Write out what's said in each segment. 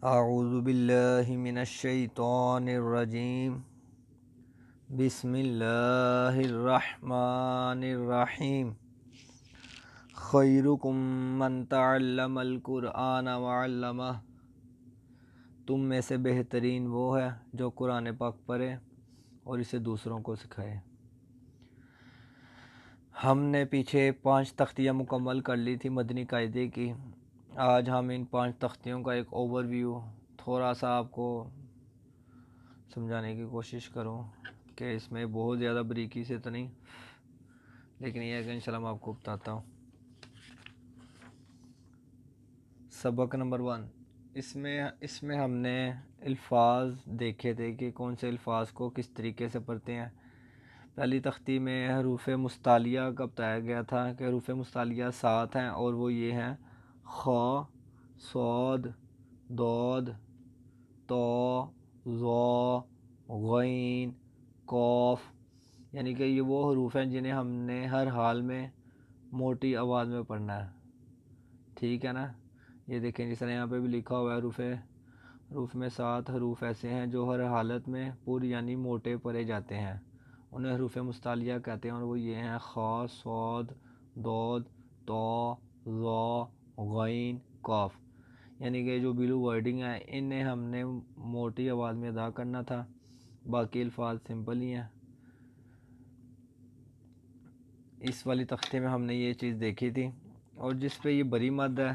اعوذ باللہ من الشیطان الرجیم بسم اللہ الرحمن الرحیم خیرکم من تعلم القرآن وعلمہ، تم میں سے بہترین وہ ہے جو قرآن پاک پڑھے اور اسے دوسروں کو سکھائے۔ ہم نے پیچھے 5 تختیاں مکمل کر لی تھی مدنی قاعدے کی۔ آج ہم ان 5 تختیوں کا ایک اوور ویو تھوڑا سا آپ کو سمجھانے کی کوشش کروں کہ اس میں بہت زیادہ بریکی سے تو نہیں، لیکن یہ ہے کہ انشاءاللہ میں آپ کو بتاتا ہوں۔ سبق نمبر 1، اس میں ہم نے الفاظ دیکھے تھے کہ کون سے الفاظ کو کس طریقے سے پڑھتے ہیں۔ پہلی تختی میں حروف مستعلیہ کا بتایا گیا تھا کہ حروف مستعلیہ 7 ہیں، اور وہ یہ ہیں: خ، صاد، ضاد، طا، ظا، غین، قاف، یعنی کہ یہ وہ حروف ہیں جنہیں ہم نے ہر حال میں موٹی آواز میں پڑھنا ہے، ٹھیک ہے نا۔ یہ دیکھیں جس طرح یہاں پہ بھی لکھا ہوا ہے، حروف میں 7 حروف ایسے ہیں جو ہر حالت میں پوری یعنی موٹے پڑھے جاتے ہیں، انہیں حروف مستعلیہ کہتے ہیں، اور وہ یہ ہیں: خ، صاد، ضاد، طا، ظا، غین، قاف۔ یعنی کہ جو بلو ورڈنگ ہے انہیں ہم نے موٹی آواز میں ادا کرنا تھا، باقی الفاظ سمپل ہی ہیں۔ اس والی تختے میں ہم نے یہ چیز دیکھی تھی، اور جس پہ یہ بری مد ہے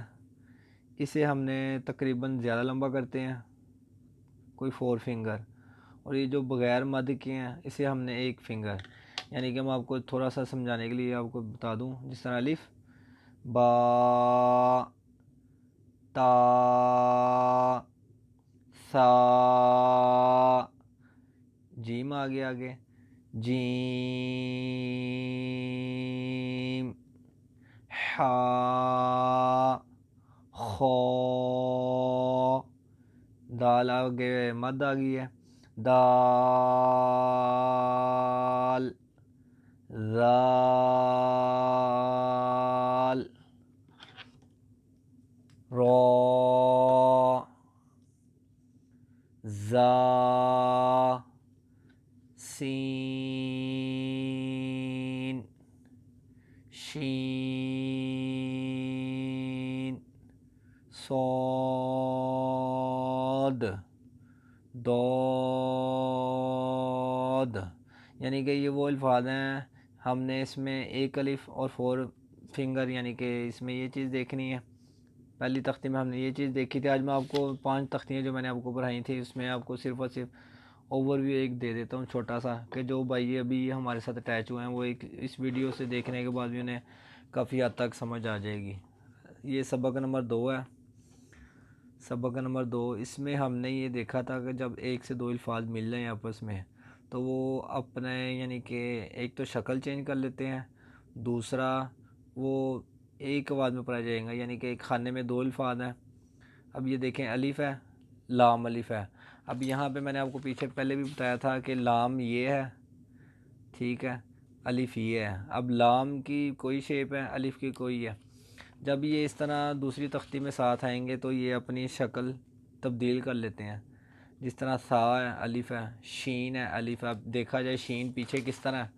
اسے ہم نے تقریباً زیادہ لمبا کرتے ہیں، کوئی 4 فنگر، اور یہ جو بغیر مد کے ہیں اسے ہم نے 1 فنگر، یعنی کہ میں آپ کو تھوڑا سا سمجھانے کے لیے آپ کو بتا دوں، جس طرح الف، با، تا، سا، جیم آگے جیم، حا، خا، دال آگے مد آ گئی ہے، دال، ذال، را، زا، سین، شین، صاد، ضاد۔ یعنی کہ یہ وہ الفاظ ہیں ہم نے اس میں 1 الف اور 4 فنگر، یعنی کہ اس میں یہ چیز دیکھنی ہے۔ پہلی تختی میں ہم نے یہ چیز دیکھی تھی۔ آج میں آپ کو 5 تختیاں جو میں نے آپ کو پڑھائی تھی اس میں آپ کو صرف اور صرف اوور ویو ایک دے دیتا ہوں چھوٹا سا، کہ جو بھائی ابھی ہمارے ساتھ اٹیچ ہوئے ہیں وہ ایک اس ویڈیو سے دیکھنے کے بعد بھی انہیں کافی حد تک سمجھ آ جائے گی۔ یہ سبق نمبر 2 ہے۔ سبق نمبر 2، اس میں ہم نے یہ دیکھا تھا کہ جب 1 سے 2 الفاظ مل جائیں آپس میں تو وہ اپنے یعنی کہ ایک تو شکل چینج کر لیتے ہیں، دوسرا وہ ایک آواز میں پڑھا جائے گا، یعنی کہ ایک خانے میں 2 الفاظ ہیں۔ اب یہ دیکھیں الف ہے، لام الف ہے۔ اب یہاں پہ میں نے آپ کو پیچھے پہلے بھی بتایا تھا کہ لام یہ ہے، ٹھیک ہے، الف یہ ہے۔ اب لام کی کوئی شیپ ہے، الف کی کوئی ہے۔ جب یہ اس طرح دوسری تختی میں ساتھ آئیں گے تو یہ اپنی شکل تبدیل کر لیتے ہیں، جس طرح سا ہے الف ہے، شین ہے الف ہے۔ اب دیکھا جائے شین پیچھے کس طرح ہے،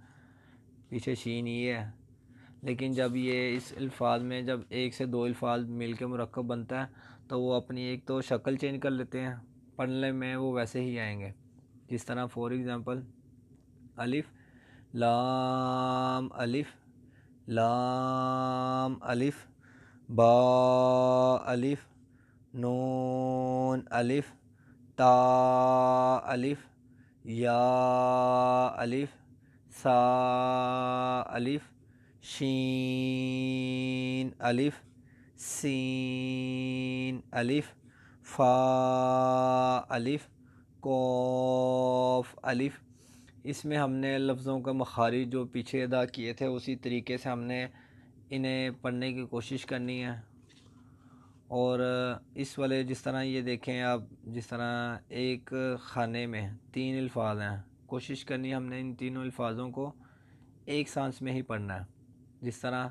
پیچھے شین یہ ہے، لیکن جب یہ اس الفاظ میں جب 1 سے 2 الفاظ مل کے مرکب بنتا ہے تو وہ اپنی ایک تو شکل چینج کر لیتے ہیں، پڑھنے میں وہ ویسے ہی آئیں گے، جس طرح فور ایگزامپل الف، لام الف، لام الف، با الف، نون الف، تا الف، یا الف، سا الف، شین الف، سین الف، فا الف، قاف الف۔ اس میں ہم نے لفظوں کا مخارج جو پیچھے ادا کیے تھے اسی طریقے سے ہم نے انہیں پڑھنے کی کوشش کرنی ہے۔ اور اس والے جس طرح یہ دیکھیں آپ، جس طرح ایک خانے میں 3 الفاظ ہیں، کوشش کرنی ہے ہم نے ان تینوں الفاظوں کو ایک سانس میں ہی پڑھنا ہے، جس طرح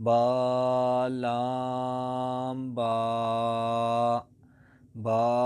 با، لام، با، با،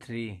3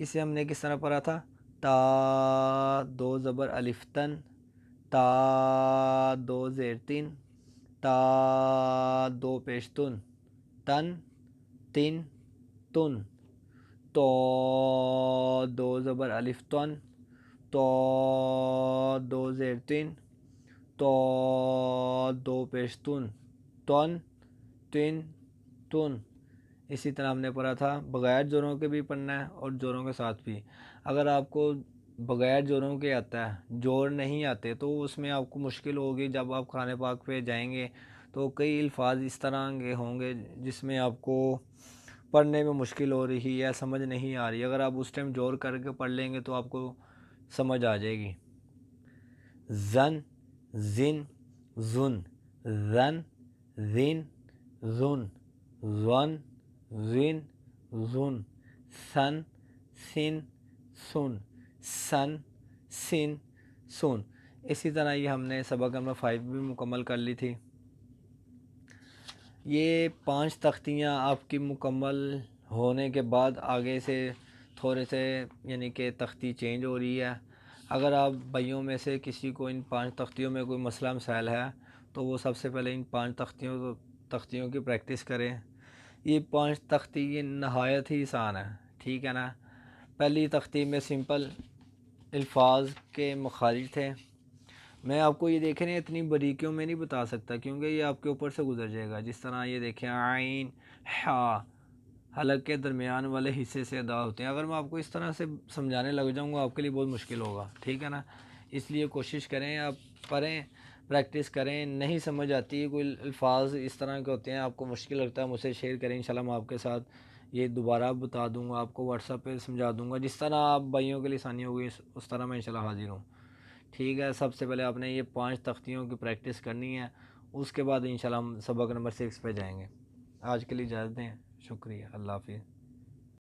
اسے ہم نے کس طرح پڑھا تھا؟ تا دو زبر الف تن، تا دو زیر تین، تا دو پیشتن، تن تین تن، تو دو زبر الف تن، تو دو زیر تین، تو دو پیشتن، تن تین تن۔ اسی طرح ہم نے پڑھا تھا بغیر جوڑوں کے بھی پڑھنا ہے اور جوڑوں کے ساتھ بھی۔ اگر آپ کو بغیر جوڑوں کے آتا ہے، جوڑ نہیں آتے، تو اس میں آپ کو مشکل ہوگی۔ جب آپ قرآن پاک پہ جائیں گے تو کئی الفاظ اس طرح کے ہوں گے جس میں آپ کو پڑھنے میں مشکل ہو رہی ہے، سمجھ نہیں آ رہی۔ اگر آپ اس ٹائم جوڑ کر کے پڑھ لیں گے تو آپ کو سمجھ آ جائے گی۔ زن زن زن، زن زن زن، زن زن زن، سن سن سن، سن سن سن۔ اسی طرح یہ ہم نے سبق نمبر 5 بھی مکمل کر لی تھی۔ یہ 5 تختیاں آپ کی مکمل ہونے کے بعد آگے سے تھوڑے سے یعنی کہ تختی چینج ہو رہی ہے۔ اگر آپ بھائیوں میں سے کسی کو ان 5 تختیوں میں کوئی مسئلہ مسائل ہے تو وہ سب سے پہلے ان 5 تختیوں کی پریکٹس کریں۔ یہ 5 تختی یہ نہایت ہی آسان ہے، ٹھیک ہے نا۔ پہلی تختی میں سمپل الفاظ کے مخارج تھے۔ میں آپ کو یہ دیکھیں نا اتنی باریکیوں میں نہیں بتا سکتا کیونکہ یہ آپ کے اوپر سے گزر جائے گا۔ جس طرح یہ دیکھیں عین ہا، حلق کے درمیان والے حصے سے ادا ہوتے ہیں۔ اگر میں آپ کو اس طرح سے سمجھانے لگ جاؤں گا آپ کے لیے بہت مشکل ہوگا، ٹھیک ہے نا۔ اس لیے کوشش کریں، آپ پڑھیں، پریکٹس کریں۔ نہیں سمجھ آتی کوئی الفاظ اس طرح کے ہوتے ہیں آپ کو مشکل لگتا ہے، مجھ سے شیئر کریں، انشاءاللہ میں آپ کے ساتھ یہ دوبارہ بتا دوں گا، آپ کو واٹس ایپ پہ سمجھا دوں گا۔ جس طرح آپ بھائیوں کے لیے آسانی ہوگی اس طرح میں انشاءاللہ حاضر ہوں، ٹھیک ہے۔ سب سے پہلے آپ نے یہ 5 تختیوں کی پریکٹس کرنی ہے، اس کے بعد انشاءاللہ ہم سبق نمبر 6 پہ جائیں گے۔ آج کے لیے اجازت دیں، شکریہ، اللہ حافظ۔